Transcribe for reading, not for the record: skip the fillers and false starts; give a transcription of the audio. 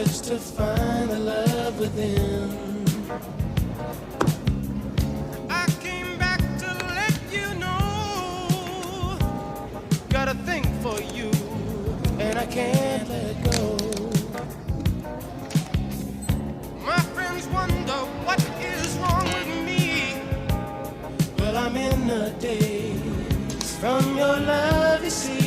search to find the love within. I came back to let you know, got a thing for you, and I can't let go. My friends wonder what is wrong with me. Well, I'm in a daze from your love, you see.